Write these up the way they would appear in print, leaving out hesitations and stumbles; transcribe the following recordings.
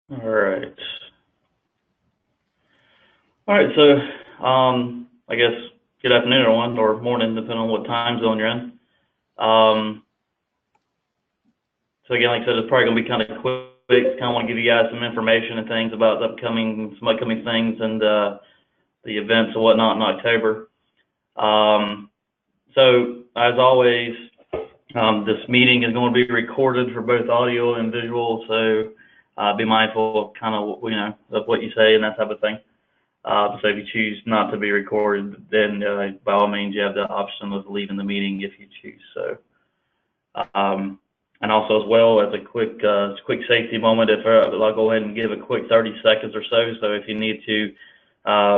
All right. All right. So, I guess good afternoon, everyone, or morning, depending on what time zone you're in. So again, like I said, it's probably going to be kind of quick. Kind of want to give you guys some information and things about some upcoming things and the events and whatnot in October. So as always, this meeting is going to be recorded for both audio and visual. So be mindful of kind of of what you say and that type of thing. So if you choose not to be recorded, then by all means you have the option of leaving the meeting if you choose. So, and also as well as a quick safety moment, I'll go ahead and give a quick 30 seconds or so. So if you need to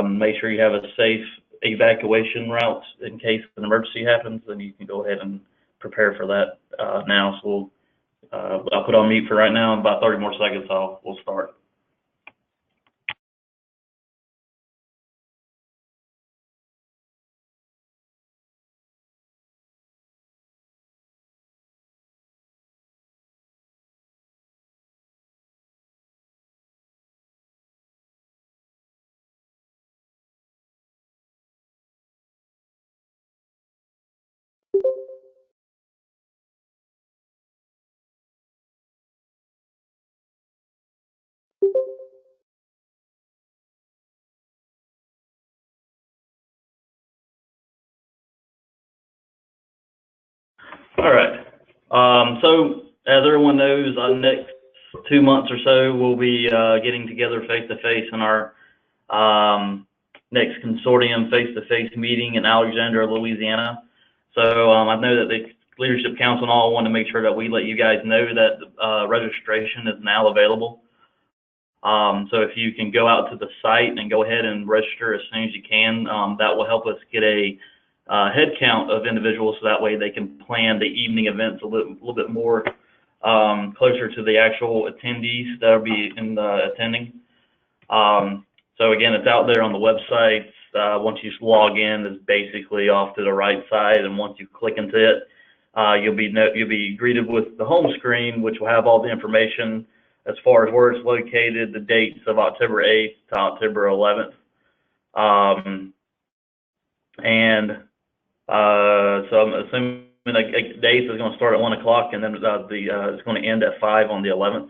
make sure you have a safe evacuation route in case an emergency happens, then you can go ahead and prepare for that now. So I'll put on mute for right now. In about 30 more seconds, we'll start. All right. So as everyone knows, next 2 months or so, we'll be getting together face-to-face in our next consortium face-to-face meeting in Alexandria, Louisiana. So I know that the Leadership Council and all want to make sure that we let you guys know that registration is now available. So if you can go out to the site and go ahead and register as soon as you can, that will help us get a head count of individuals, so that way they can plan the evening events a little bit more closer to the actual attendees that will be attending. So again, it's out there on the website. Once you log in, it's basically off to the right side, and once you click into it, you'll be greeted with the home screen, which will have all the information as far as where it's located, the dates of October 8th to October 11th. So I'm assuming the date is going to start at 1 o'clock, and then it's going to end at 5 on the 11th.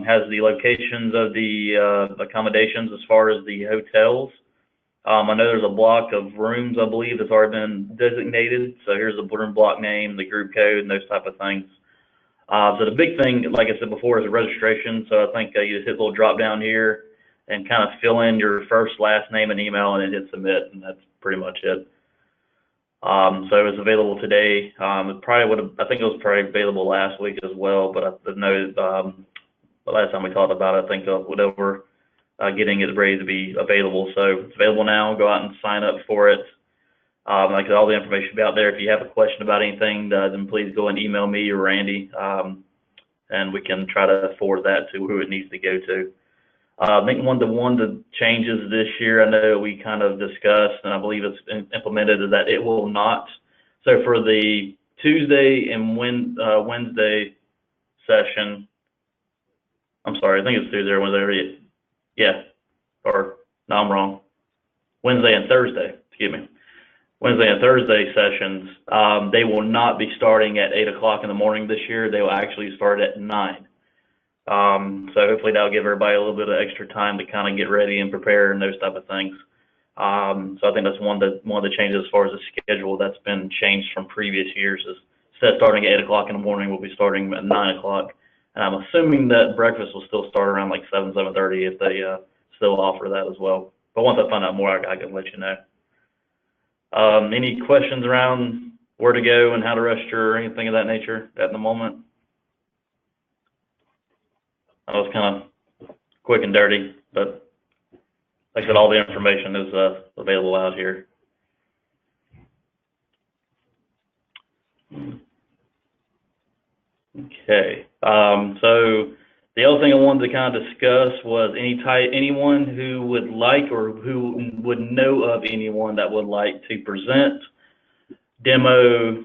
Has the locations of the accommodations as far as the hotels. I know there's a block of rooms, I believe, that's already been designated. So here's the room block name, the group code, and those type of things. So the big thing, like I said before, is the registration. So I think you just hit the little drop down here and kind of fill in your first, last name and email, and then hit submit, and that's pretty much it. So it's available today. I think it was probably available last week as well, but I know the last time we talked about it, I think whatever getting it ready to be available. So it's available now. Go out and sign up for it. Like all the information will be out there. If you have a question about anything, then please go and email me or Randy, and we can try to forward that to who it needs to go to. I think one of the changes this year, I know we kind of discussed, and I believe it's implemented, is that it will not. So for the Tuesday and Wednesday session, I'm sorry, I think it's Tuesday or Wednesday. Yeah, or no, I'm wrong. Wednesday and Thursday, excuse me. Wednesday and Thursday sessions, they will not be starting at 8 o'clock in the morning this year. They will actually start at 9. So hopefully that'll give everybody a little bit of extra time to kind of get ready and prepare and those type of things. So I think that's one of the changes as far as the schedule that's been changed from previous years. Is instead of starting at 8 o'clock in the morning, we'll be starting at 9 o'clock. And I'm assuming that breakfast will still start around like 7:30 if they still offer that as well. But once I find out more, I can let you know. Any questions around where to go and how to register or anything of that nature at the moment? That was kind of quick and dirty, but like I said, all the information is available out here. Okay. So the other thing I wanted to kind of discuss was anyone who would like or who would know of anyone that would like to present, demo,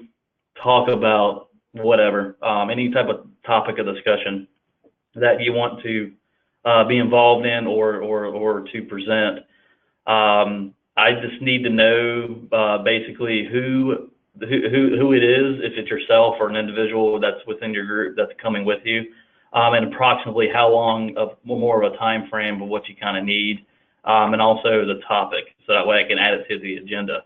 talk about whatever, any type of topic of discussion. that you want to be involved in or to present. I just need to know basically who it is, if it's yourself or an individual that's within your group that's coming with you, and approximately how long of more of a time frame of what you kind of need, and also the topic, so that way I can add it to the agenda.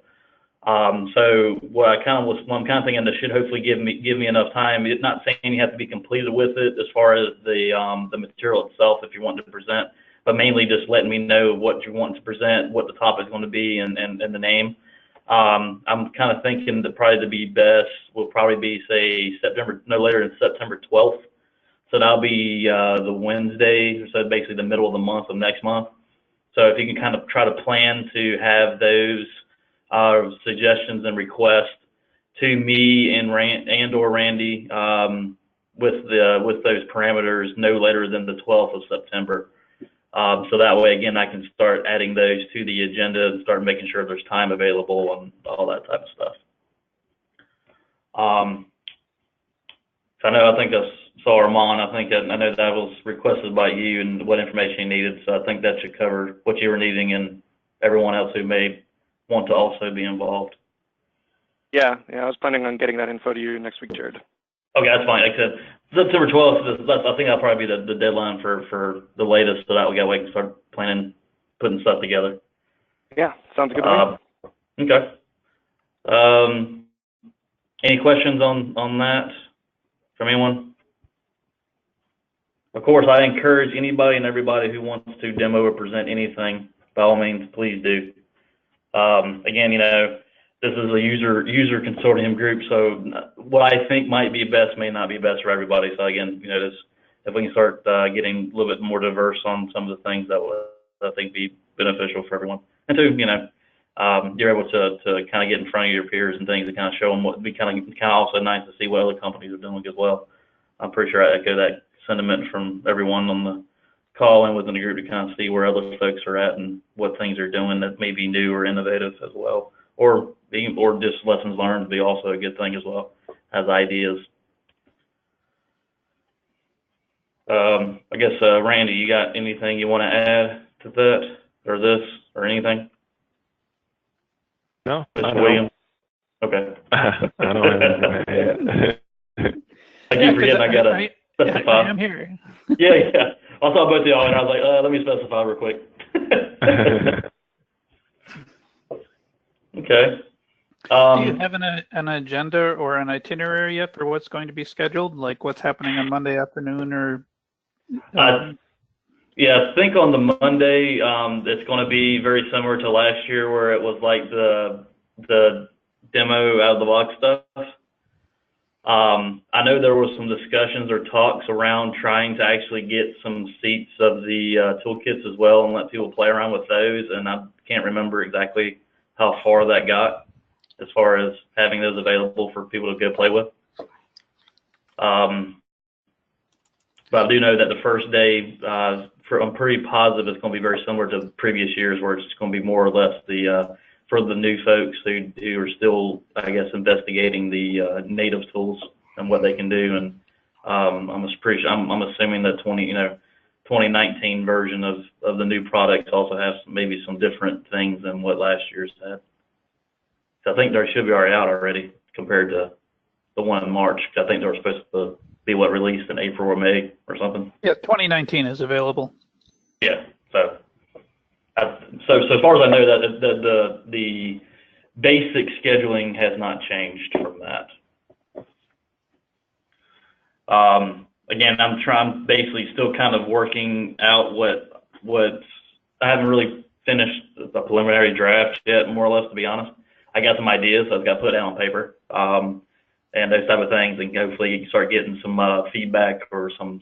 So what I'm kind of thinking that should hopefully give me enough time. It's not saying you have to be completed with it as far as the material itself if you want to present, but mainly just letting me know what you want to present, what the topic is going to be, and the name. I'm kind of thinking that probably to be best will probably be, say, no later than September 12th. So that'll be the Wednesday, so basically the middle of the month of next month. So if you can kind of try to plan to have those suggestions and requests to me and or Randy with those parameters no later than the 12th of September. So that way, again, I can start adding those to the agenda and start making sure there's time available and all that type of stuff. So I think I saw Armand. I know that was requested by you and what information you needed. So I think that should cover what you were needing and everyone else who may want to also be involved. Yeah, I was planning on getting that info to you next week, Jared. Okay, that's fine. Like I said, September 12th, I think that'll probably be the deadline for the latest, so that we can start planning, putting stuff together. Yeah, sounds good to me. Okay. Any questions on that from anyone? Of course, I encourage anybody and everybody who wants to demo or present anything, by all means, please do. Again, this is a user consortium group, so what I think might be best may not be best for everybody. So again, if we can start getting a little bit more diverse on some of the things, that would, I think, be beneficial for everyone. And two, you're able to kind of get in front of your peers and things and kind of show them what would be kind of also nice to see what other companies are doing as well. I'm pretty sure I echo that sentiment from everyone on the call and within the group to kind of see where other folks are at and what things they're doing that may be new or innovative as well, or just lessons learned to be also a good thing as well as ideas. I guess, Randy, you got anything you want to add to that or this or anything? No, Mr. Williams? Okay. I don't have anything to add. I keep forgetting I got to specify. I am here. Yeah. I saw both of y'all and I was like, let me specify real quick. Okay. Do you have an agenda or an itinerary yet for what's going to be scheduled? Like what's happening on Monday afternoon or? Yeah, I think on the Monday, it's going to be very similar to last year where it was like the demo out of the box stuff. I know there was some discussions or talks around trying to actually get some seats of the toolkits as well and let people play around with those, and I can't remember exactly how far that got as far as having those available for people to go play with. But I do know that the first day, I'm pretty positive it's going to be very similar to previous years where it's going to be more or less for the new folks who are still, I guess, investigating the native tools and what they can do. And I'm assuming that 2019 version of the new product also has maybe some different things than what last year's had. So I think they should be already out already compared to the one in March. I think they were supposed to be released in April or May or something. Yeah, 2019 is available. Yeah. So as far as I know, that the basic scheduling has not changed from that. Again, I'm basically still kind of working out what I haven't really finished the preliminary draft yet, more or less, to be honest. I got some ideas, so I've got to put it down on paper, and those type of things, and hopefully you can start getting some feedback or some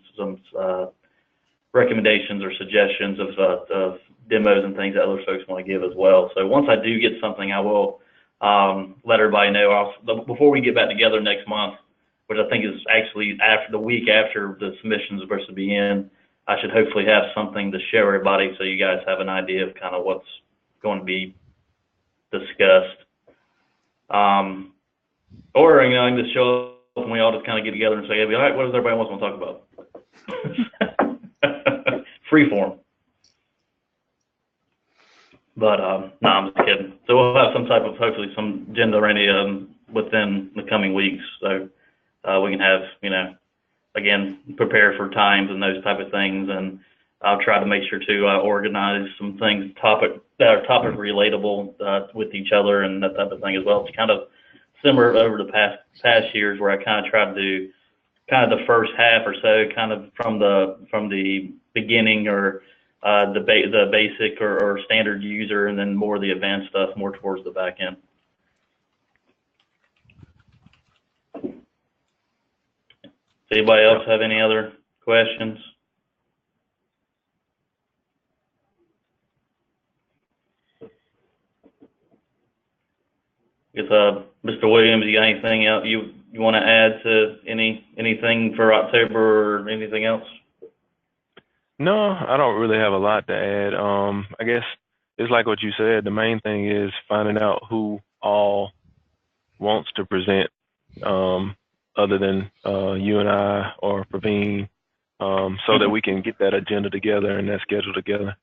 recommendations or suggestions of demos and things that other folks want to give as well. So once I do get something, I will let everybody know. Before we get back together next month, which I think is actually after the week after the submissions are supposed to be in, I should hopefully have something to show everybody so you guys have an idea of kind of what's going to be discussed. Or, I can just show up and we all just kind of get together and say, hey, all right, what does everybody want to talk about? free form. But no, I'm just kidding. So we'll have some type of, hopefully some agenda ready within the coming weeks, so we can have, you know, again, prepare for times and those type of things, and I'll try to make sure to organize some things that are topic relatable with each other and that type of thing as well. It's kind of similar over the past years, where I kind of tried to do kind of the first half or so, kind of from the beginning, or the basic or standard user, and then more of the advanced stuff more towards the back end. Does anybody else have any other questions? If Mr. Williams, you got anything else you want to add to anything for October or anything else? No, I don't really have a lot to add. I guess it's like what you said. The main thing is finding out who all wants to present, other than you and I or Praveen, so that we can get that agenda together and that schedule together.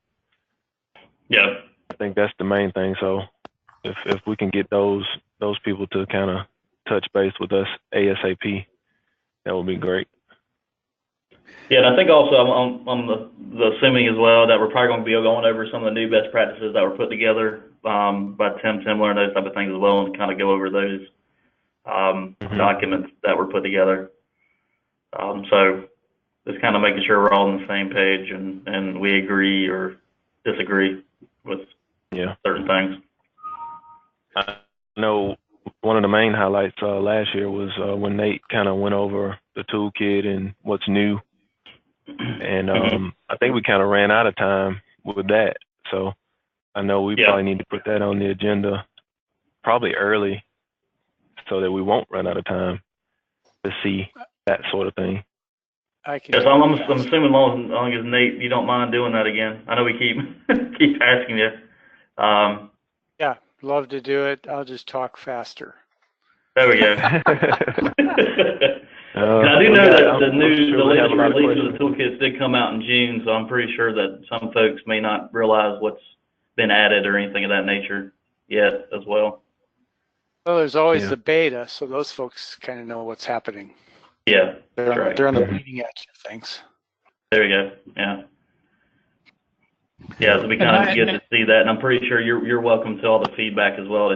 Yeah. I think that's the main thing. So if we can get those people to kind of touch base with us ASAP, that would be great. Yeah, and I think also I'm assuming as well that we're probably going to be going over some of the new best practices that were put together by Tim Timler and those type of things as well, and kind of go over those documents that were put together. So just kind of making sure we're all on the same page and we agree or disagree with certain things. I know one of the main highlights last year was when Nate kind of went over the toolkit and what's new. And I think we kind of ran out of time with that. So I know we probably need to put that on the agenda probably early so that we won't run out of time to see that sort of thing. I'm assuming as long as Nate, you don't mind doing that again. I know we keep asking you. Yeah, love to do it. I'll just talk faster. There we go. I do know that the latest release of the toolkits did come out in June, so I'm pretty sure that some folks may not realize what's been added or anything of that nature yet as well. Well, there's always the beta, so those folks kind of know what's happening. Yeah, they're on the bleeding edge of things. There we go. Yeah. Yeah, so we kind of get to see that, and I'm pretty sure you're welcome to all the feedback as well to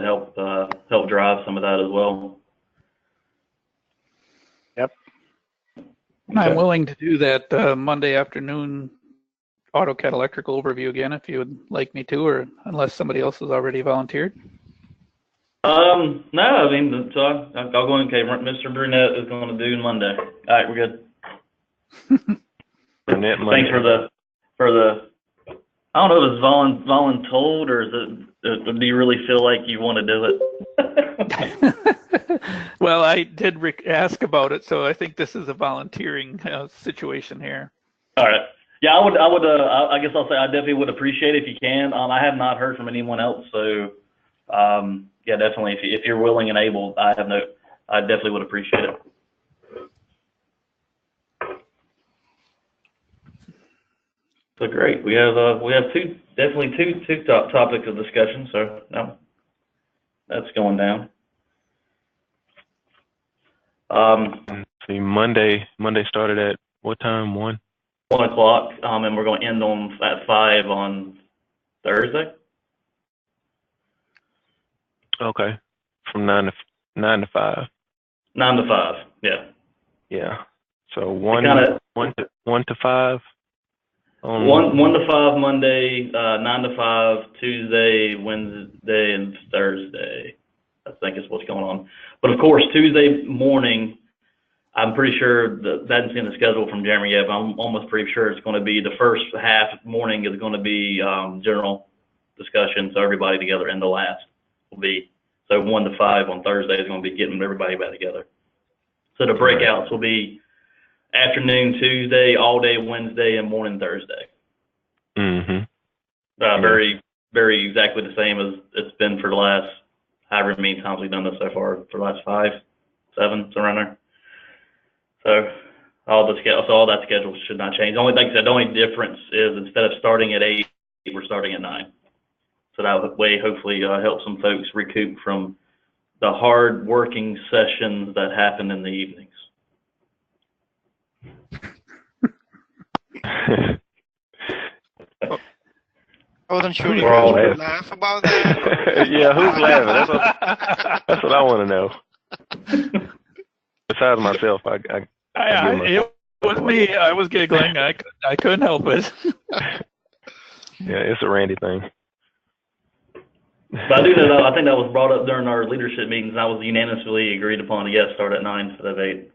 help drive some of that as well. Yep. I'm willing to do that Monday afternoon AutoCAD electrical overview again if you would like me to, or unless somebody else has already volunteered. No, I mean, so I'll go in. Okay, Mr. Brunette is going to do Monday. All right, we're good. Brunette Monday. Thanks for the. I don't know if it's voluntold or do you really feel like you want to do it? Well, I did ask about it, so I think this is a volunteering situation here. All right. Yeah, I guess I'll say I definitely would appreciate it if you can. I have not heard from anyone else, so yeah, definitely if you're willing and able, I definitely would appreciate it. So great. We have definitely two topics of discussion. So no, that's going down. See, Monday started at what time? 1 o'clock, and we're going to end at 5 on Thursday. Okay, from 9 to 5. 9 to 5. Yeah. Yeah. So 1 to 5. 1 to 5 Monday, 9 to 5 Tuesday, Wednesday, and Thursday. I think is what's going on. But of course, Tuesday morning, I'm pretty sure that's in the schedule from Jeremy yet, but I'm almost pretty sure it's going to be the first half morning is going to be general discussion, so everybody together, and the last will be, so 1 to 5 on Thursday is going to be getting everybody back together. So the breakouts will be afternoon Tuesday, all day Wednesday, and morning Thursday. Very, very exactly the same as it's been for the last however many times we've done this so far, for the last 5, 7, around there. So all that schedule should not change. The only thing I said, the only difference is instead of starting at 8, we're starting at 9. So that way, hopefully, help some folks recoup from the hard working sessions that happen in the evenings. I wasn't sure if We're all you would laughing. laugh about that. Yeah, who's laughing? That's what I want to know. Besides myself, I give It was me. I was giggling. I couldn't help it. yeah, it's a Randy thing. But I do know that I think that was brought up during our leadership meetings. I was unanimously agreed upon. Yes, start at 9 instead of 8.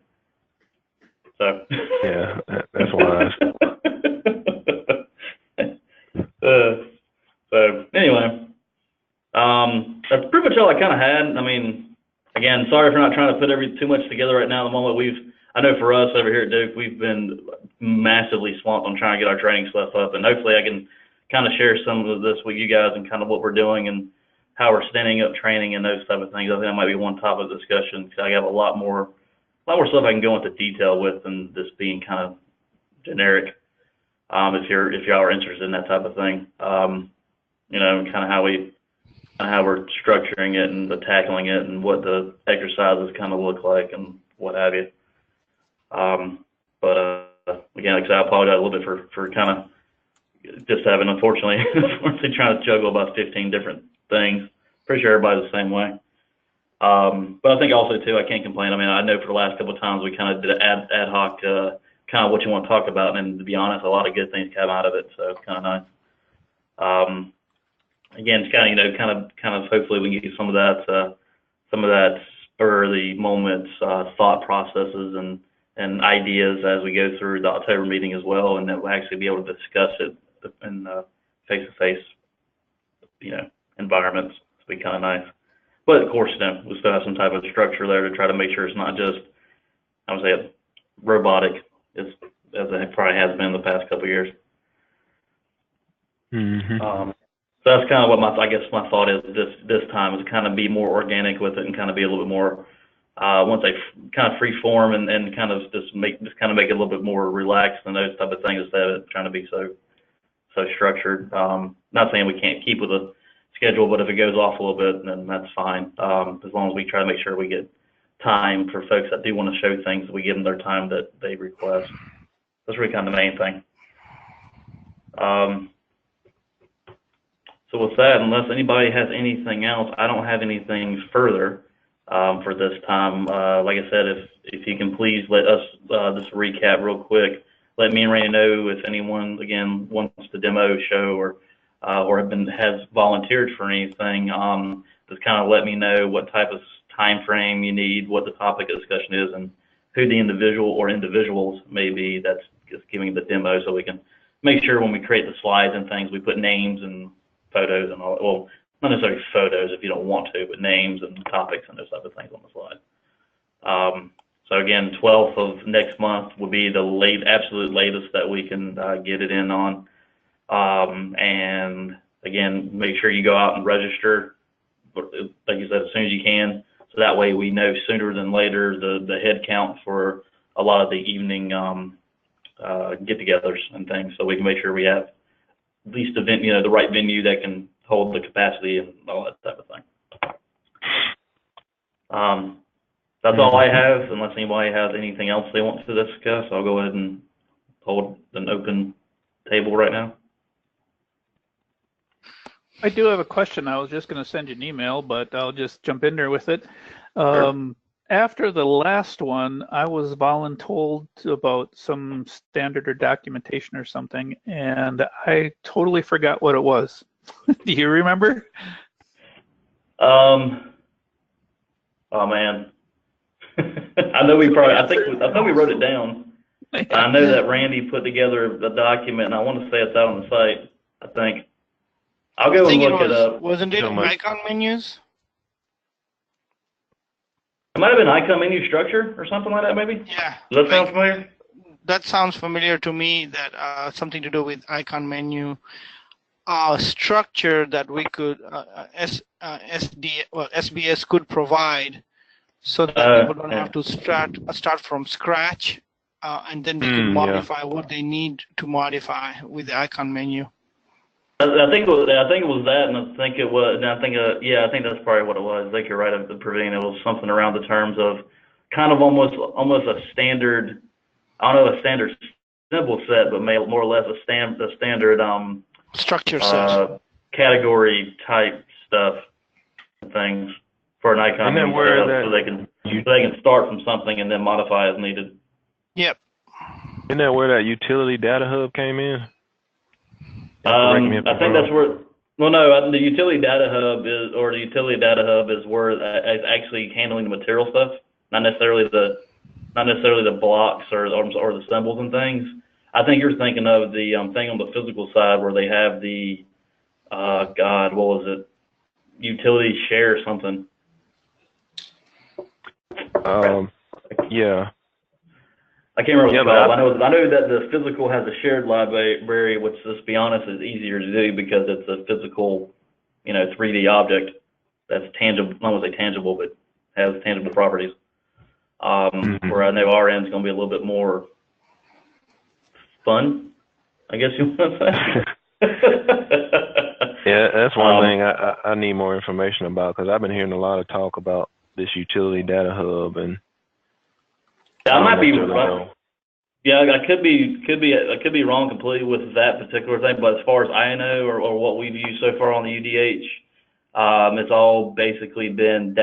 So Yeah, that's wise. So anyway, that's pretty much all I kind of had. I mean, again, sorry for not trying to put too much together right now. At the moment, I know for us over here at Duke, we've been massively swamped on trying to get our training stuff up, and hopefully I can kind of share some of this with you guys and kind of what we're doing and how we're standing up training and those type of things. I think that might be one topic of discussion because I have a lot more stuff I can go into detail with than this being kind of generic. If y'all are interested in that type of thing, you know, kind of how we're structuring it and tackling it and what the exercises kind of look like and what have you. But again, like I said, I apologize a little bit for kind of just having, unfortunately, trying to juggle about 15 different things. Pretty sure everybody's the same way. But I think also too, I can't complain. I mean, I know for the last couple of times we kind of did ad hoc, kind of what you want to talk about, and to be honest, a lot of good things came out of it, so it's kind of nice. Again, it's kind of, you know, kind of hopefully we can get some of that spur of the moment thought processes and ideas as we go through the October meeting as well, and that we'll actually be able to discuss it in face-to-face, you know, environments. It'll be kind of nice. But of course, you know, we still have some type of structure there to try to make sure it's not just, I would say, robotic, as it probably has been the past couple of years. Mm-hmm. So that's kind of what my thought is this time, is kind of be more organic with it and kind of be a little bit more, once they kind of free form and kind of just make it a little bit more relaxed and those type of things instead of trying to be so structured. Not saying we can't keep with a schedule, but if it goes off a little bit, then that's fine. As long as we try to make sure we get time for folks that do want to show things, we give them their time that they request. That's really kind of the main thing. So with that, unless anybody has anything else, I don't have anything further for this time. Like I said, if you can please let us just recap real quick. Let me and Randy know if anyone, again, wants to demo, show, or has volunteered for anything. Just kind of let me know what type of time frame you need, what the topic of discussion is, and who the individual or individuals may be that's just giving the demo, so we can make sure when we create the slides and things, we put names and photos and all. Well, not necessarily photos if you don't want to, but names and topics and those type of things on the slide. So again, 12th of next month will be the absolute latest that we can get it in on. And again, make sure you go out and register, like you said, as soon as you can. So that way we know sooner than later the head count for a lot of the evening get-togethers and things, so we can make sure we have at least the right venue that can hold the capacity and all that type of thing. That's all I have, unless anybody has anything else they want to discuss. I'll go ahead and hold an open table right now. I do have a question. I was just going to send you an email, but I'll just jump in there with it. Sure. After the last one, I was voluntold about some standard or documentation or something, and I totally forgot what it was. Do you remember? Oh man, I know I thought we wrote it down. I know that Randy put together the document, and I want to say it's out on the site. I think I'll go and look it up. Wasn't it icon menus? It might have been icon menu structure or something like that, maybe. Yeah. Does that sound familiar? That sounds familiar to me. That something to do with icon menu structure that we could SBS could provide, so that people don't have to start from scratch. and then they can modify what they need to modify with the icon menu. I think it was that, and I think it was, and I think that's probably what it was. I think you're right. At the Praveen, it was something around the terms of kind of almost a standard, I don't know, a standard symbol set, but more or less a standard structure set, category type stuff, things for an icon menu so they can start from something and then modify as needed. Yep. Isn't that where that utility data hub came in? I think that's where. Well, no, the utility data hub is where it's actually handling the material stuff, not necessarily the blocks or the symbols and things. I think you're thinking of the thing on the physical side where they have the what was it? Utility share or something. Yeah. I can't remember what it's called. I know that the physical has a shared library, which, let's be honest, is easier to do because it's a physical, 3D object that's tangible. I don't want to say tangible, but has tangible properties. Where I know our end's going to be a little bit more fun, I guess you want to say. Yeah, that's one thing I need more information about, because I've been hearing a lot of talk about this utility data hub, and I might be wrong. Yeah, I could be wrong completely with that particular thing, but as far as I know, or what we've used so far on the UDH, it's all basically been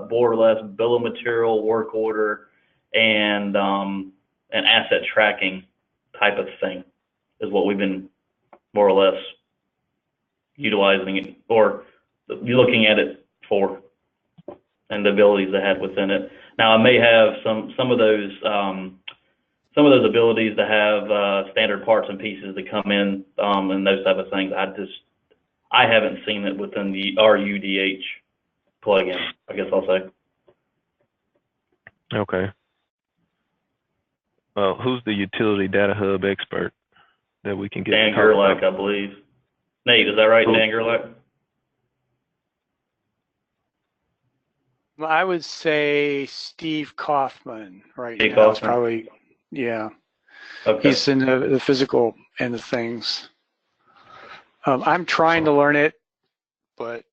more or less bill of material, work order, and an asset tracking type of thing is what we've been more or less utilizing it or looking at it for, and the abilities they had within it. Now, I may have some of those abilities to have standard parts and pieces that come in and those type of things. I haven't seen it within our UDH plugin, I guess I'll say. Okay. Well, who's the utility data hub expert that we can get? Dan Gerlach, I believe. Nate, is that right? Who? Dan Gerlach? Well, I would say Steve Kaufman right Steve now. Kaufman. It's probably, yeah. Okay. He's in the physical end of things. I'm trying to learn it, but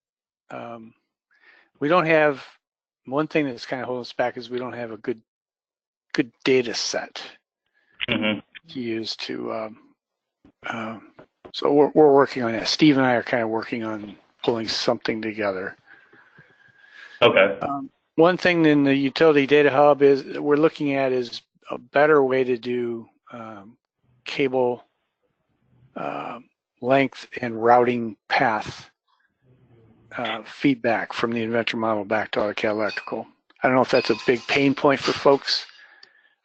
we don't have, one thing that's kind of holding us back is we don't have a good data set to use to, so we're working on that. Steve and I are kind of working on pulling something together. Okay. One thing in the utility data hub is we're looking at is a better way to do cable length and routing path feedback from the inventor model back to AutoCAD Electrical. I don't know if that's a big pain point for folks.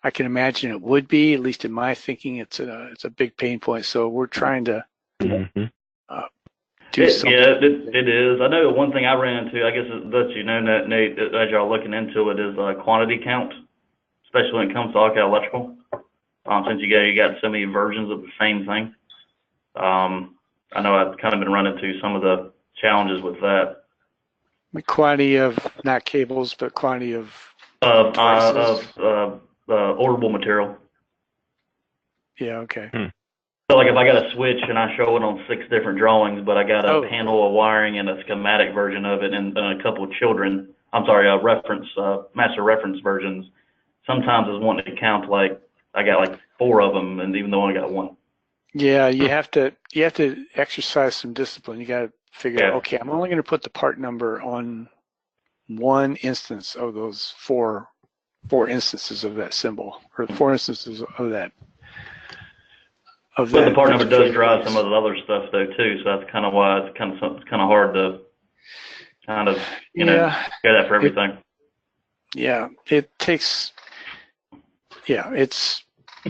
I can imagine it would be, at least in my thinking, it's a big pain point. So we're trying to do something. Yeah, it is. I know one thing I ran into, I guess that Nate, as y'all looking into it, is quantity count, especially when it comes to AutoCAD Electrical. Since you got so many versions of the same thing. I know I've kind of been running into some of the challenges with that. The quantity of, not cables, but quantity of orderable material. Yeah, okay. So like if I got a switch and I show it on 6 different drawings, but I got a panel of wiring and a schematic version of it and a couple of master reference versions, sometimes it's wanting to count like I got like 4 of them, and even though I only got 1. Yeah, you have to exercise some discipline. You got to figure out, okay, I'm only going to put the part number on one instance of those four instances of that symbol, or 4 instances of that. But the part number does drive some of the other stuff though too, so that's kind of why it's kind of hard to kind of get that for everything. It takes. Yeah, it's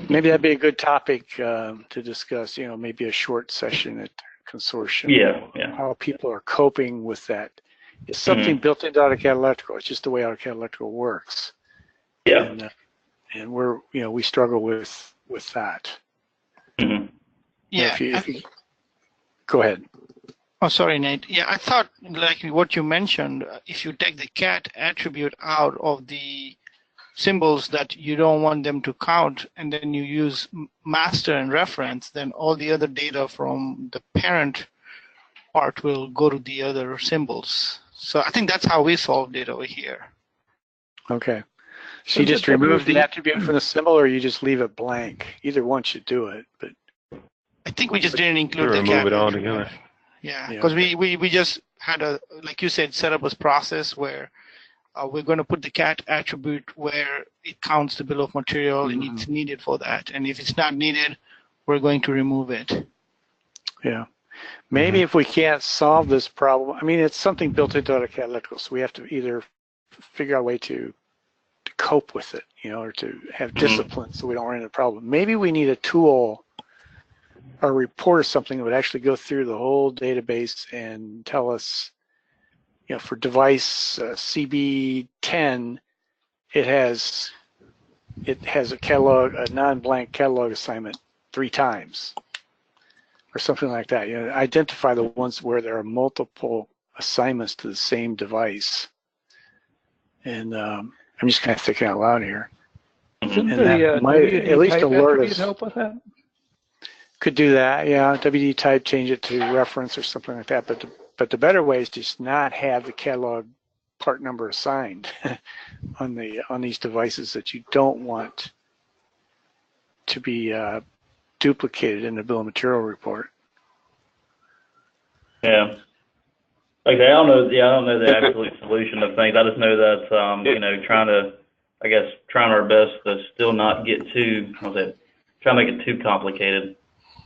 maybe that'd be a good topic to discuss. Maybe a short session at Consortium. Yeah. How people are coping with that. It's something built into AutoCAD Electrical. It's just the way AutoCAD Electrical works. Yeah. And we're we struggle with that. Yeah. If you go ahead. Oh, sorry, Nate. Yeah, I thought like what you mentioned, if you take the cat attribute out of the symbols that you don't want them to count, and then you use master and reference, then all the other data from the parent part will go to the other symbols. So I think that's how we solved it over here. Okay. So So you just the remove the WD attribute from the symbol, or you just leave it blank? Either one should do it, but I think we just didn't You include the remove cat it all attribute. together. Yeah, Yeah, because we just had a, like you said, set up a process where we're going to put the cat attribute where it counts the bill of material and it's needed for that. And if it's not needed, we're going to remove it. yeah. Maybe if we can't solve this problem, I mean, it's something built into AutoCAD Electrical, so we have to either figure out a way to cope with it, you know, or to have discipline so we don't run into a problem. Maybe we need a tool or a report or something that would actually go through the whole database and tell us, you know, for device CB10, it has a catalog, a non-blank catalog assignment 3 times or something like that. You know, identify the ones where there are multiple assignments to the same device. And I'm just kind of thinking out loud here. Shouldn't And that the might WD at least type alert attribute us. help with that? Could do that, yeah. WD type, change it to reference or something like that. But the better way is just not have the catalog part number assigned on these devices that you don't want to be duplicated in the bill of material report. Yeah. Okay, I don't know. Yeah, I don't know the absolute solution of things. I just know that you know, trying our best to still not get too, try to make it too complicated.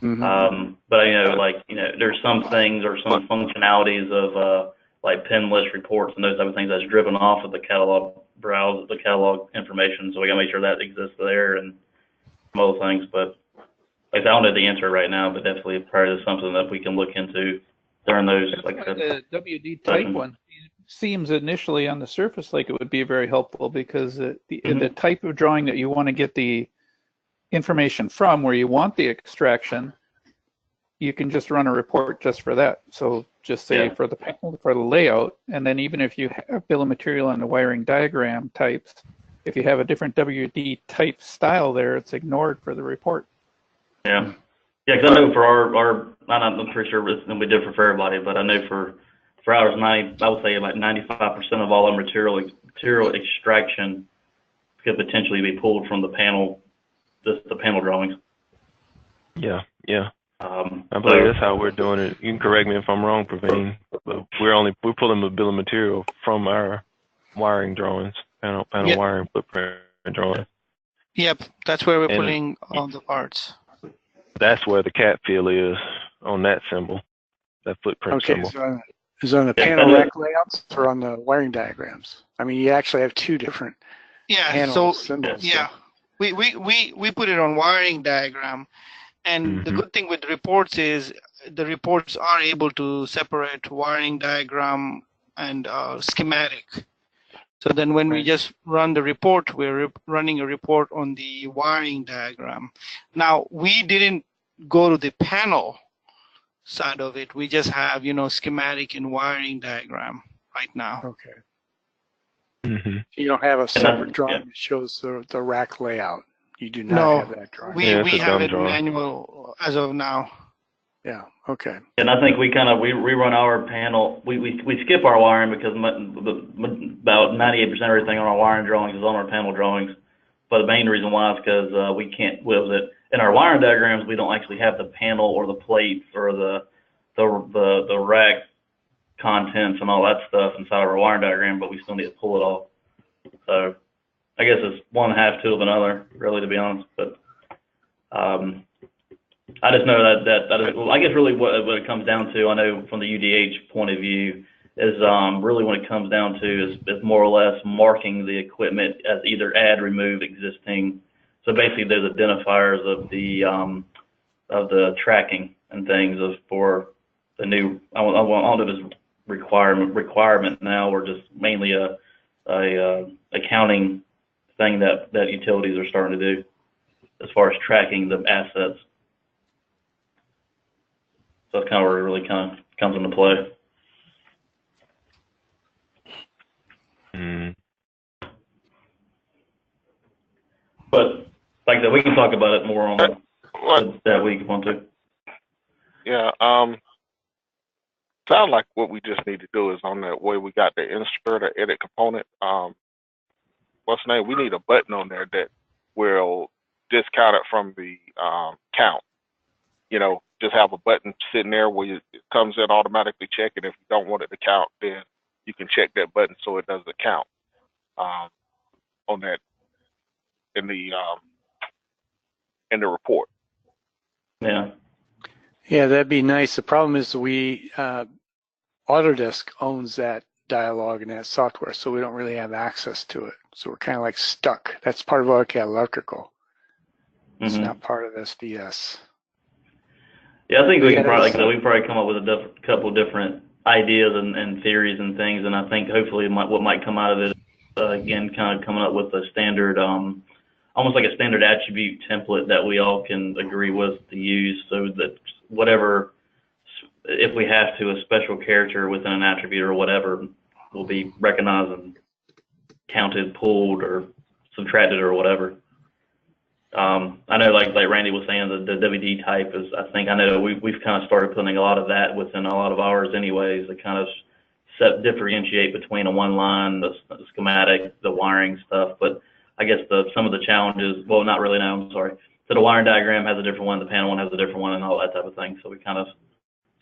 But you know, like, you know, there's some things or some functionalities of like pin list reports and those type of things that's driven off of the catalog browse, the catalog information. So we gotta make sure that exists there and some other things. But like, I don't know the answer right now, but definitely probably something that we can look into during those, like The WD type one seems initially on the surface like it would be very helpful, because the type of drawing that you want to get the information from, where you want the extraction, you can just run a report just for that. So just say for the layout, and then even if you have bill of material and the wiring diagram types, if you have a different WD type style there, it's ignored for the report. Yeah. Yeah, because I know for our I'm pretty sure it's going to be different for everybody, but I know for ours, I would say about 95% of all our material extraction could potentially be pulled from the panel, just the panel drawings. Yeah. I believe that's how we're doing it. You can correct me if I'm wrong, Praveen, but we're pulling the bill of material from our wiring drawings, panel wiring footprint drawings. Yep, that's where we're pulling all the parts. That's where the cat feel is on that symbol, that footprint symbol. So is it on the panel rack layouts or on the wiring diagrams? I mean, you actually have 2 different panel symbols. Yeah, we put it on wiring diagram, and the good thing with the reports is the reports are able to separate wiring diagram and schematic. So then when we just run the report, we're running a report on the wiring diagram. Now, we didn't go to the panel side of it. We just have, you know, schematic and wiring diagram right now. Okay. You don't have a separate drawing that shows the rack layout. You do not have that drawing. We have it manual as of now. Yeah. Okay. And I think we run our panel. We skip our wiring because about 98% of everything on our wiring drawings is on our panel drawings. But the main reason why is because we can't. In our wiring diagrams, we don't actually have the panel or the plates or the rack contents and all that stuff inside of our wiring diagram, but we still need to pull it off. So I guess it's one half, two of another, really, to be honest. But I just know that I guess really what it comes down to, I know from the UDH point of view, is really when it comes down to is more or less marking the equipment as either add, remove, existing. So basically, there's identifiers of the tracking and things for the new. I don't know if it's requirement now, or just mainly a accounting thing that utilities are starting to do as far as tracking the assets. So that's kind of where it really kind of comes into play. But like I said, we can talk about it more on What? that week if you want to. Yeah. Sound like what we just need to do is on that way we got the insert or edit component. What's the name? We need a button on there that will discount it from the count. You know, just have a button sitting there where it comes in automatically check, and if you don't want it to count, then you can check that button so it doesn't count on that in the report. Yeah. Yeah, that'd be nice. The problem is Autodesk owns that dialogue and that software, so we don't really have access to it. So we're kind of like stuck. That's part of AutoCAD Electrical. It's not part of SDS. Yeah, I think we can probably, like I said, we can probably come up with a couple of different ideas and theories and things, and I think hopefully what might come out of it, again, kind of coming up with a standard, almost like a standard attribute template that we all can agree with to use, so that whatever, if we have to, a special character within an attribute or whatever will be recognized and counted, pulled, or subtracted or whatever. I know, like Randy was saying, the WD type is, I know we've kind of started putting a lot of that within a lot of ours anyways, to kind of differentiate between a one line, the schematic, the wiring stuff. But I guess some of the challenges, well, not really, no, I'm sorry. So the wiring diagram has a different one, the panel one has a different one, and all that type of thing. So we kind of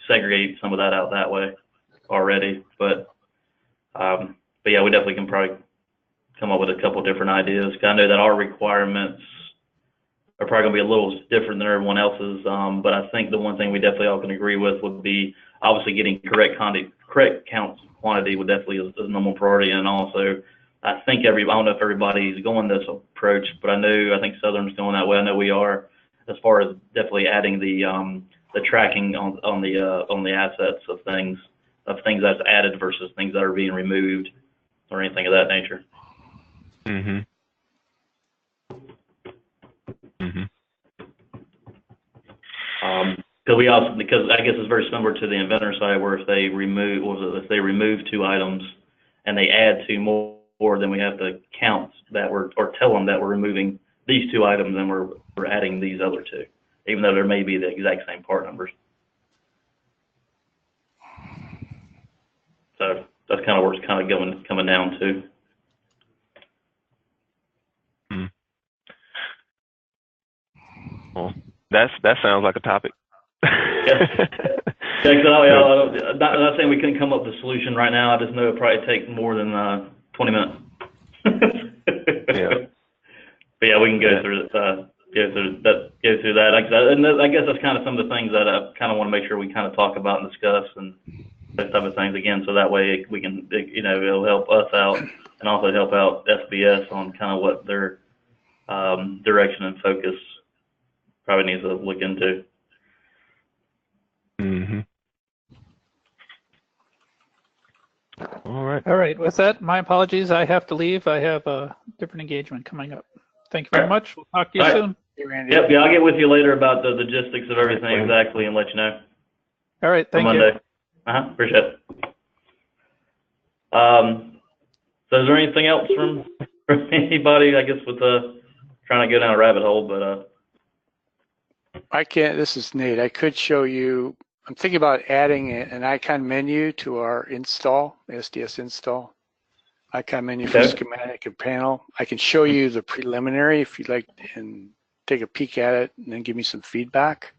segregate some of that out that way already. But yeah, we definitely can probably come up with a couple different ideas. I know that our requirements are probably going to be a little different than everyone else's, but I think the one thing we definitely all can agree with would be obviously getting correct counts quantity would definitely is the number one priority. And also, I think I don't know if everybody's going this approach, but I think Southern's going that way. I know we are, as far as definitely adding the tracking on the assets of things that's added versus things that are being removed or anything of that nature. Mhm. Mhm. Because I guess it's very similar to the inventor side, where if they remove 2 items and they add 2 more, then we have to count that or tell them that we're removing these 2 items and we're adding these other 2, even though there may be the exact same part numbers. So that's kind of where it's kind of coming down to. Well, that sounds like a topic. Yeah. I'm not saying we couldn't come up with a solution right now. I just know it'd probably take more than 20 minutes. Yeah. But yeah, we can go through that. Like that, and I guess that's kind of some of the things that I kind of want to make sure we kind of talk about and discuss and those type of things again, so that way we can, it'll help us out and also help out SBS on kind of what their direction and focus probably needs to look into. Mhm. All right. With that, my apologies. I have to leave. I have a different engagement coming up. Thank you very much. We'll talk to you soon. Hey, Randy. Yep. Yeah, I'll get with you later about the logistics of everything exactly and let you know. All right. Thank you. Monday. Appreciate it. So is there anything else from anybody? I guess with trying to go down a rabbit hole, but I can't. This is Nate. I could show you. I'm thinking about adding an icon menu to our install, SDS install. Icon menu for schematic and panel. I can show you the preliminary if you'd like, and take a peek at it, and then give me some feedback.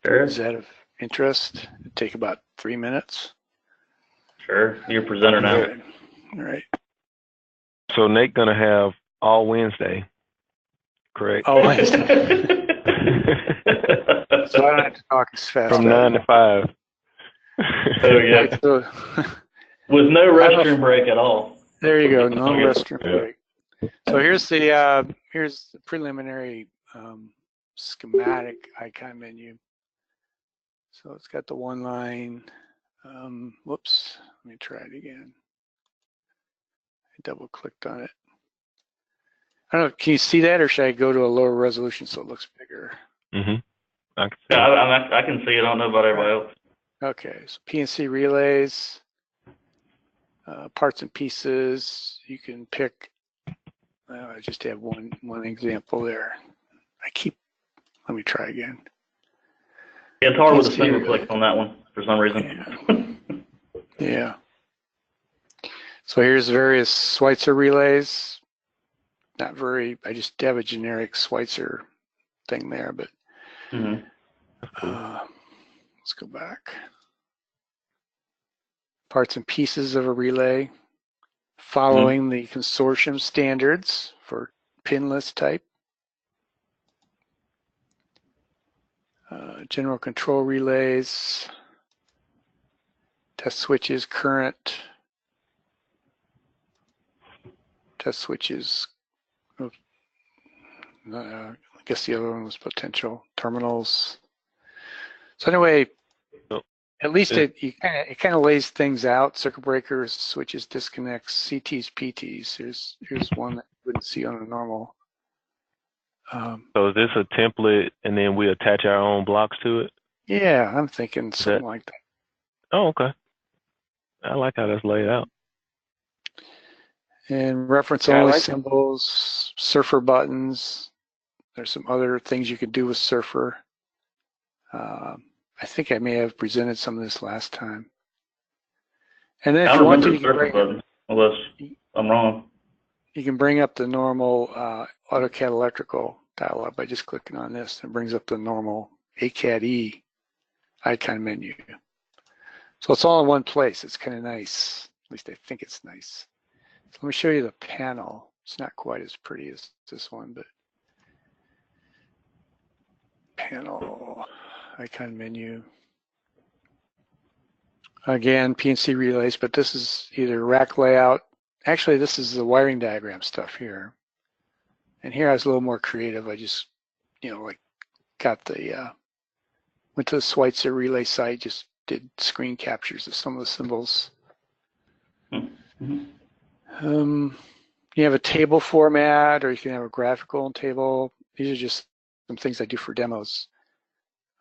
Sure. Is that of interest? It'd take about 3 minutes. Sure. You're presenter now. All right. So Nate gonna have all Wednesday, correct? All Wednesday. So I don't have to talk as fast. From 9 to 5. Oh yeah. With no restroom break at all. There you go. No restroom break. So here's the preliminary schematic icon menu. So it's got the one line. Whoops. Let me try it again. I double clicked on it. I don't know. Can you see that, or should I go to a lower resolution so it looks bigger? Mhm. I can see. Yeah, I can see it. I don't know about everybody else. Okay. So P&C relays, parts and pieces. You can pick I just have one example there. Let me try again. Yeah, it's hard with a single click on that one for some reason. Yeah. So here's various Schweitzer relays. Not very, I just have a generic Schweitzer thing there, but let's go back. Parts and pieces of a relay following the consortium standards for pin list type. General control relays, test switches, current, test switches, I guess the other one was potential, terminals. So anyway, at least it kind of lays things out, circuit breakers, switches, disconnects, CTs, PTs. Here's one that you wouldn't see on a normal. So is this a template and then we attach our own blocks to it? Yeah, I'm thinking something like that. Oh, okay. I like how that's laid out. And reference only symbols, surfer buttons. There's some other things you could do with surfer. I think I may have presented some of this last time. And then if you want to, you can bring buttons, unless I'm wrong. You can bring up the normal AutoCAD electrical dialog by just clicking on this. It brings up the normal ACAD-E icon menu. So it's all in one place. It's kind of nice. At least I think it's nice. So let me show you the panel. It's not quite as pretty as this one, but panel, icon menu. Again, P&C relays, but this is either rack layout. Actually, this is the wiring diagram stuff here. And here I was a little more creative. I just, like got the, went to the Schweitzer relay site, just did screen captures of some of the symbols. You have a table format, or you can have a graphical table. These are just some things I do for demos.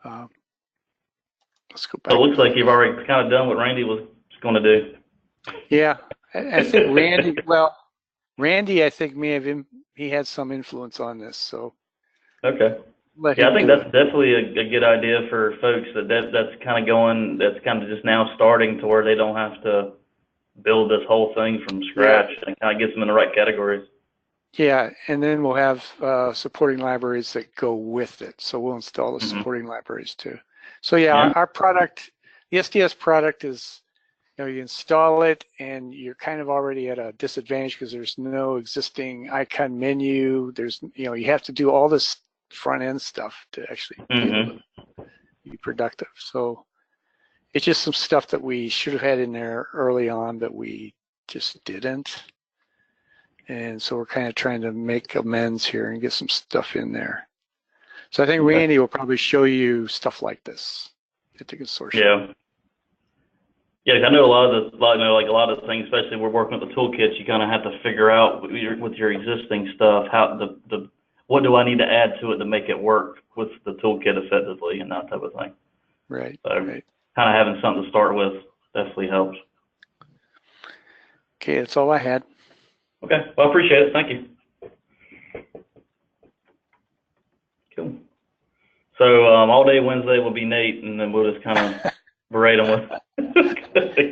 Let's go back. So it looks like you've already kind of done what Randy was going to do. Yeah, I think Randy, I think he had some influence on this. So okay. Yeah, I think that's definitely a good idea for folks that's kind of going, that's kind of just now starting to where they don't have to build this whole thing from scratch, and kind of gets them in the right categories. Yeah, and then we'll have supporting libraries that go with it. So we'll install the supporting libraries too. So our product, the SDS product is, you install it and you're kind of already at a disadvantage because there's no existing icon menu. There's, you have to do all this front end stuff to actually be able to be productive. So it's just some stuff that we should have had in there early on, but we just didn't. And so we're kind of trying to make amends here and get some stuff in there. So I think Randy will probably show you stuff like this at the consortium. Yeah, I know a lot of the things, especially we're working with the toolkits, you kind of have to figure out with your existing stuff, how what do I need to add to it to make it work with the toolkit effectively and that type of thing. Right. So kind of having something to start with definitely helps. Okay, that's all I had. Okay, well, I appreciate it. Thank you. Cool. So all day Wednesday will be Nate, and then we'll just kind of berate him with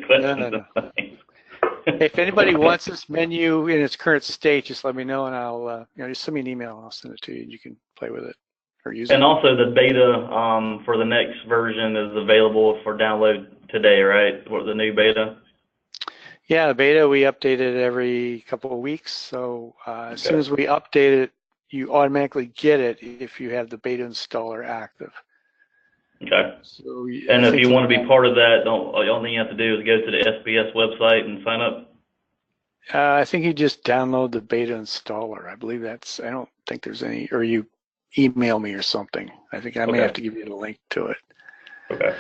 questions. No. If anybody wants this menu in its current state, just let me know, and I'll just send me an email and I'll send it to you, and you can play with it or use it. And also the beta for the next version is available for download today, right? What, the new beta? Yeah, the beta, we update it every couple of weeks. So as soon as we update it, you automatically get it if you have the beta installer active. Okay. So, and if you want to be part of that, the only thing you have to do is go to the SBS website and sign up. I think you just download the beta installer. I believe I don't think there's any, or you email me or something. I think I may have to give you the link to it. Okay.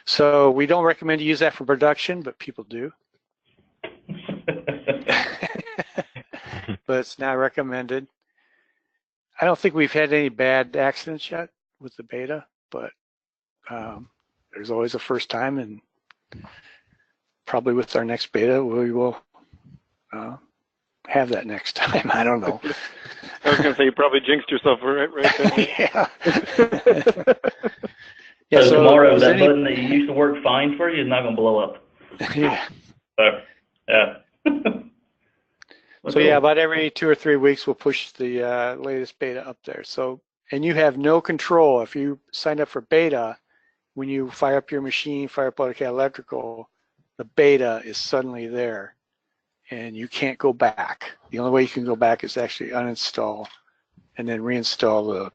So we don't recommend you use that for production, but people do. But it's not recommended. I don't think we've had any bad accidents yet with the beta, but there's always a first time, and probably with our next beta, we will have that next time. I don't know. I was going to say you probably jinxed yourself right there. Yeah. So so tomorrow, that button that you used to work fine for you is not going to blow up. Yeah. Yeah. So yeah, about every 2 or 3 weeks, we'll push the latest beta up there. So, and you have no control if you sign up for beta. When you fire up your machine, fire up AutoCAD Electrical, the beta is suddenly there, and you can't go back. The only way you can go back is actually uninstall and then reinstall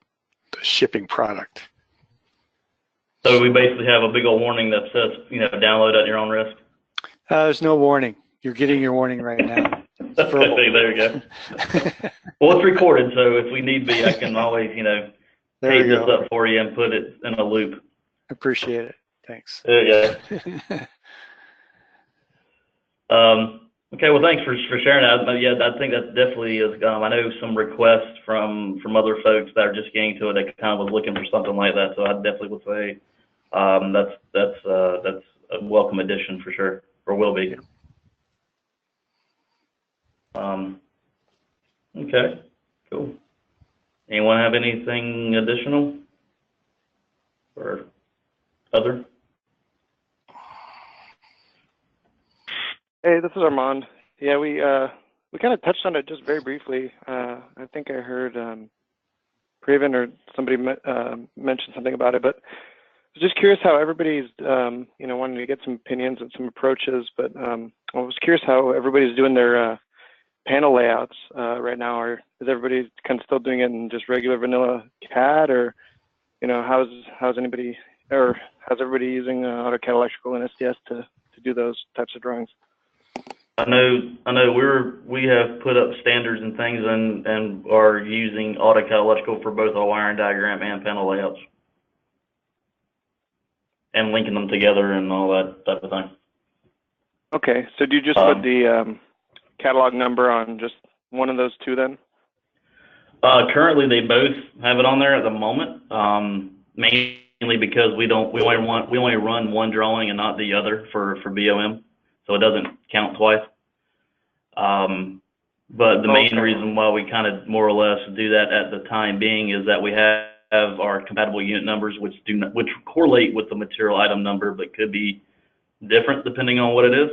the shipping product. So we basically have a big old warning that says, download at your own risk. There's no warning. You're getting your warning right now. Okay, there you go. Well, it's recorded, so if we need be, I can always, tape this up for you and put it in a loop. Appreciate it. Thanks. Yeah. Okay, well, thanks for sharing that. But yeah, I think that definitely is. I know some requests from other folks that are just getting to it. They kind of was looking for something like that. So I definitely would say that's a welcome addition for sure, or will be. Okay, cool. Anyone have anything additional or other? Hey, this is Armand. Yeah, we kind of touched on it just very briefly. I think I heard Craven or somebody mention something about it, but I was just curious how everybody's wanting to get some opinions and some approaches. But I was curious how everybody's doing their panel layouts right now, or is everybody kind of still doing it in just regular vanilla CAD, or how's everybody using AutoCAD Electrical and SDS to do those types of drawings? I know we have put up standards and things and are using AutoCAD Electrical for both our wiring diagram and panel layouts, and linking them together and all that type of thing. Okay, so do you just put the catalog number on just one of those two then? Currently, they both have it on there at the moment, mainly because we only run one drawing and not the other for BOM, so it doesn't count twice. But the main reason why we kind of more or less do that at the time being is that we have our compatible unit numbers, which correlate with the material item number, but could be different depending on what it is.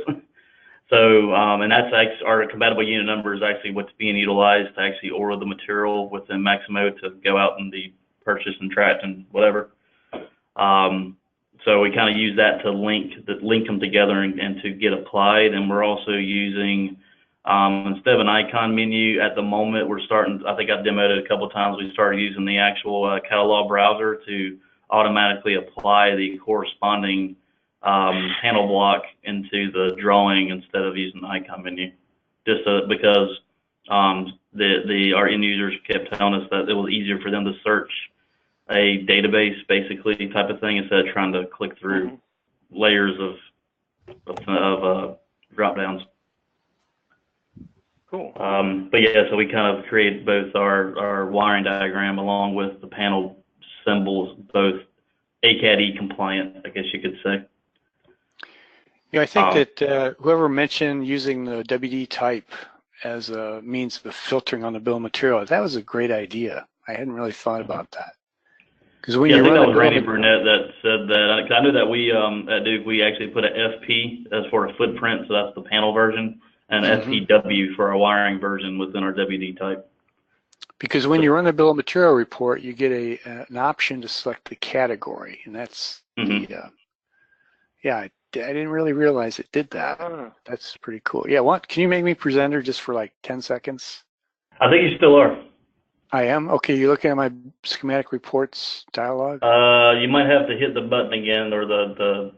So, and that's actually, our compatible unit number is actually what's being utilized to actually order the material within Maximo to go out and be purchased and tracked and whatever. So we kind of use that to link them together and to get applied. And we're also using, instead of an icon menu at the moment, we're starting, I think I've demoed it a couple of times, we started using the actual catalog browser to automatically apply the corresponding panel block into the drawing instead of using the icon menu, just because our end users kept telling us that it was easier for them to search a database basically type of thing instead of trying to click through layers of drop downs. Cool. But yeah, so we kind of create both our wiring diagram along with the panel symbols, both ACAD compliant, I guess you could say. Yeah, I think that whoever mentioned using the WD type as a means of filtering on the bill of material, that was a great idea. I hadn't really thought about that. Because when you I think run that was Randy Burnett that said that. I know that we at Duke we actually put a FP as for a footprint, so that's the panel version, and FPW for our wiring version within our WD type. Because when you run the bill of material report, you get an option to select the category, and that's the I didn't really realize it did that. That's pretty cool. Yeah, can you make me presenter just for like 10 seconds? I think you still are. I am? Okay, you're looking at my schematic reports dialog? You might have to hit the button again or the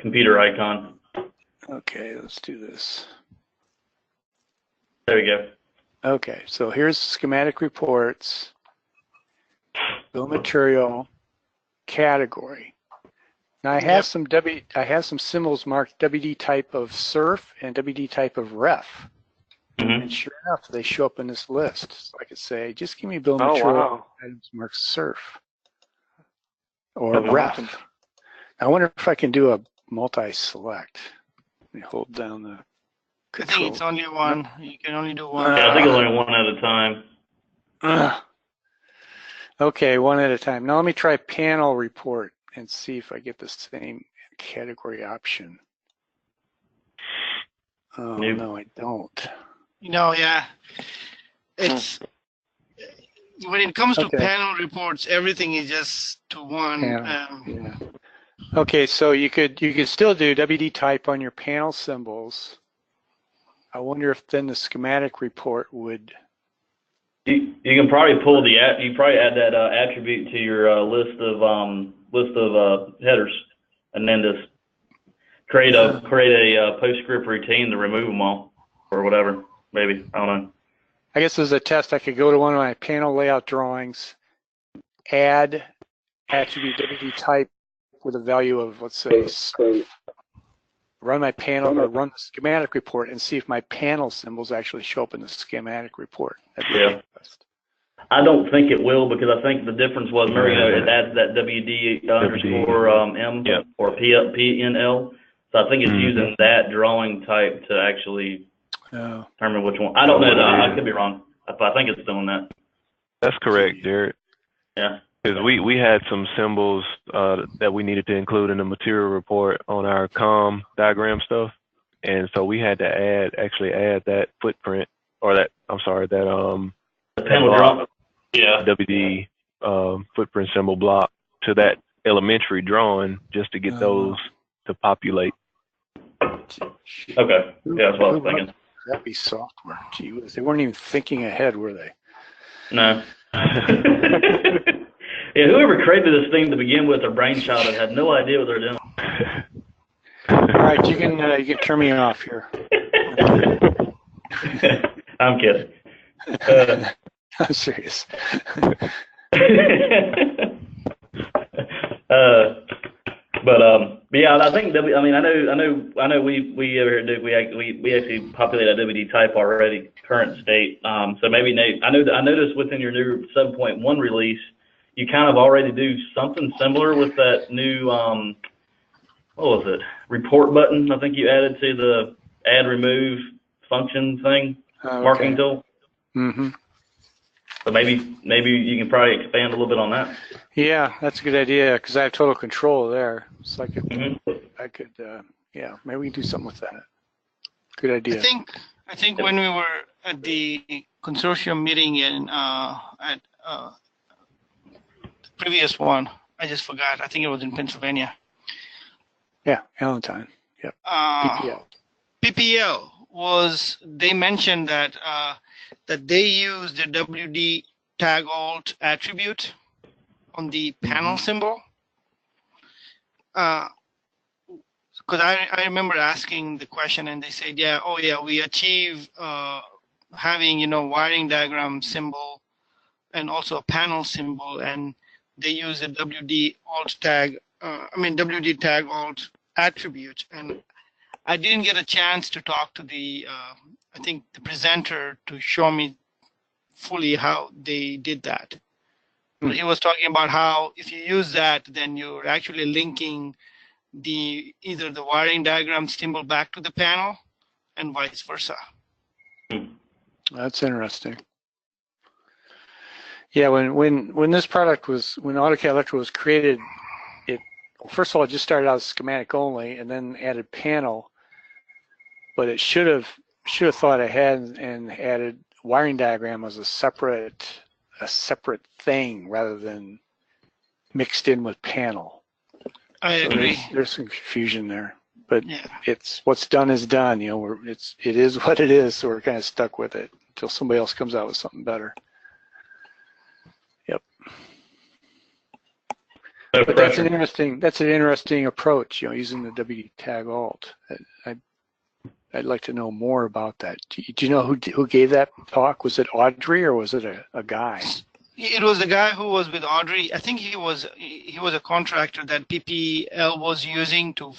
computer icon. Okay, let's do this. There we go. Okay, so here's schematic reports, bill of material, category. Now I have some symbols marked WD type of surf and WD type of ref. And sure enough, they show up in this list. So I could say, just give me bill of material items marked surf or ref. Awesome. I wonder if I can do a multi-select. Let me hold down the I think it's only one. You can only do one. Yeah, I think it's only one at a time. Okay, one at a time. Now let me try panel report and see if I get the same category option. Oh, Nope. no, I don't. Yeah. It's when it comes to Okay. panel reports, everything is just to one. Yeah. Okay, so you could still do WD type on your panel symbols. I wonder if then the schematic report would. You can probably pull you probably add that attribute to your list of headers, and then just create a PostScript routine to remove them all or whatever. Maybe, I don't know. I guess as a test, I could go to one of my panel layout drawings, add attribute WD type with a value of, let's say, run my panel or run the schematic report and see if my panel symbols actually show up in the schematic report. Yeah. I don't think it will, because I think the difference was, remember, it adds that WD underscore M or PNL. So I think it's using that drawing type to actually determine which one. I don't know. I could be wrong. I think it's doing that. That's correct, Jared. Yeah. Because we had some symbols that we needed to include in the material report on our COM diagram stuff, and so we had to add that footprint, or that The panel draw. Yeah. WD footprint symbol block to that elementary drawing just to get those to populate. Okay. Yeah, that's what I was thinking. That'd be software. Gee whiz, they weren't even thinking ahead, were they? No. Yeah, whoever created this thing to begin with, their brainchild, had no idea what they're doing. All right, you can turn me off here. I'm kidding. I'm serious. Yeah, I think I know we actually populated a WD type already, current state. So maybe Nate, I noticed within your new 7.1 release, you kind of already do something similar with that new what was it? Report button. I think you added to the add remove function thing, marking tool. Mm-hmm. So maybe you can probably expand a little bit on that. Yeah, that's a good idea, because I have total control there. So I could, maybe we can do something with that. Good idea. I think when we were at the consortium meeting at the previous one, I just forgot. I think it was in Pennsylvania. Yeah, Allentown. Yep. PPL they mentioned that they use the WD tag alt attribute on the panel symbol. Because I remember asking the question, and they said, we achieve having wiring diagram symbol and also a panel symbol, and they use a WD tag alt attribute. And I didn't get a chance to talk to the presenter to show me fully how they did that. But he was talking about how if you use that, then you're actually linking either the wiring diagram symbol back to the panel and vice versa. That's interesting. Yeah, when this product when AutoCAD Electro was created, first of all, it just started out as schematic only, and then added panel. But it should have thought ahead and added wiring diagram as a separate thing rather than mixed in with panel. I agree. There's some confusion there, but it's what's done is done. It is what it is, so we're kind of stuck with it until somebody else comes out with something better. Yep. But that's an interesting approach. Using the WD tag alt. I'd like to know more about that. Do you know who gave that talk? Was it Audrey or was it a guy? It was the guy who was with Audrey. I think he was a contractor that PPL was using to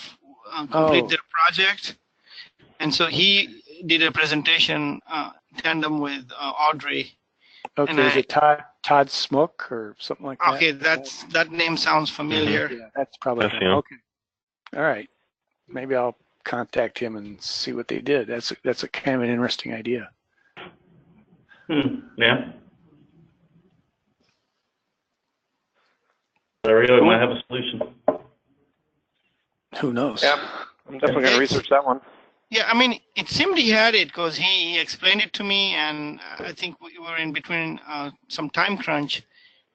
complete their project, and so he did a presentation tandem with Audrey. Okay, is it Todd Smook or something like that? Okay, that name sounds familiar. Yeah, that's probably him. Okay. All right. Maybe I'll contact him and see what they did. That's a kind of an interesting idea. Yeah. There we go. We might have a solution. Who knows? Yeah, I'm definitely going to research that one. Yeah, I mean, it seemed he had it because he explained it to me, and I think we were in between some time crunch,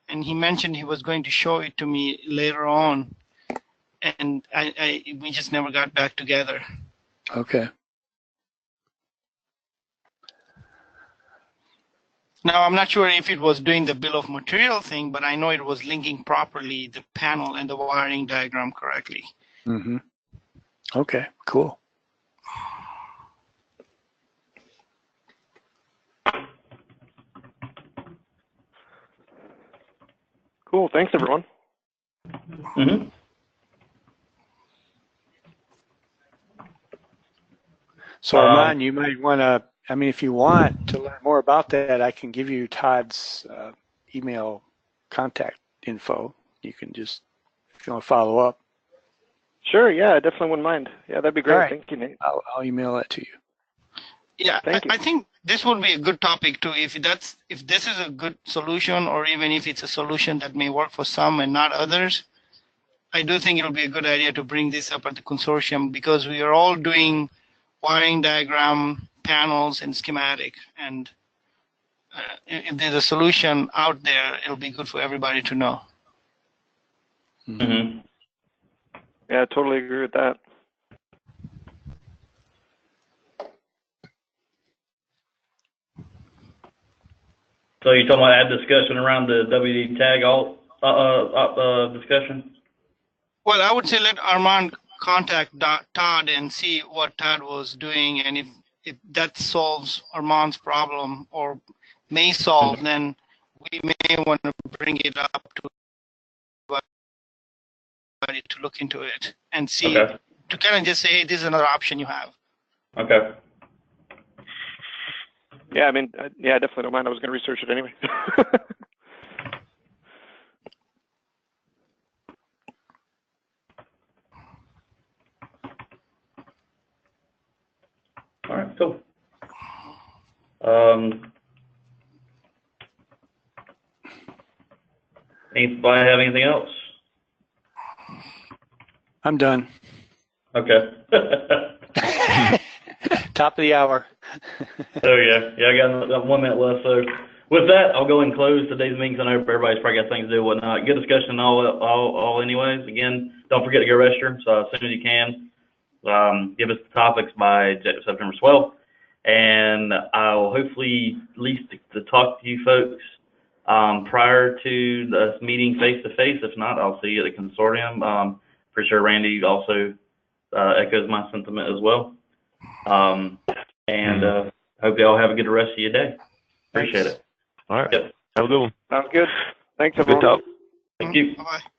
and he mentioned he was going to show it to me later on, and we just never got back together. Okay. Now, I'm not sure if it was doing the bill of material thing, but I know it was linking properly the panel and the wiring diagram correctly. Mm-hmm. Okay, cool. Cool. Thanks, everyone. Mm-hmm. So Armand, you might want to, I mean, if you want to learn more about that, I can give you Todd's email contact info. You can just, if you want to follow up. Sure, yeah, I definitely wouldn't mind. Yeah, that'd be great. All right. Thank you, Nate. I'll email that to you. Yeah, Thank you. I think this would be a good topic too. If this is a good solution, or even if it's a solution that may work for some and not others, I do think it'll be a good idea to bring this up at the consortium, because we are all doing wiring diagram, panels, and schematic. And if there's a solution out there, it'll be good for everybody to know. Mm-hmm. Yeah, I totally agree with that. So you're talking about add discussion around the WD tag alt discussion? Well, I would say let Armand contact Todd and see what Todd was doing, and if that solves Armand's problem or may solve, then we may want to bring it up to everybody to look into it and see, Okay. to kind of just say, hey, this is another option you have. Okay. Yeah, I mean, yeah, I definitely don't mind. I was going to research it anyway. All right, cool. Anybody have anything else? I'm done. Okay. Top of the hour. Oh yeah, I got 1 minute left. So with that, I'll go and close today's meeting. I know everybody's probably got things to do, whatnot. Good discussion, all anyways. Again, don't forget to go register. So as soon as you can, give us the topics by September 12th, and I'll hopefully at least to talk to you folks prior to the meeting face to face. If not, I'll see you at the consortium. Pretty sure Randy also echoes my sentiment as well. And hope you all have a good rest of your day. Appreciate it. All right. Yep. Have a good one. Sounds good. Thanks, everyone. Good talk. Thank you. Bye-bye.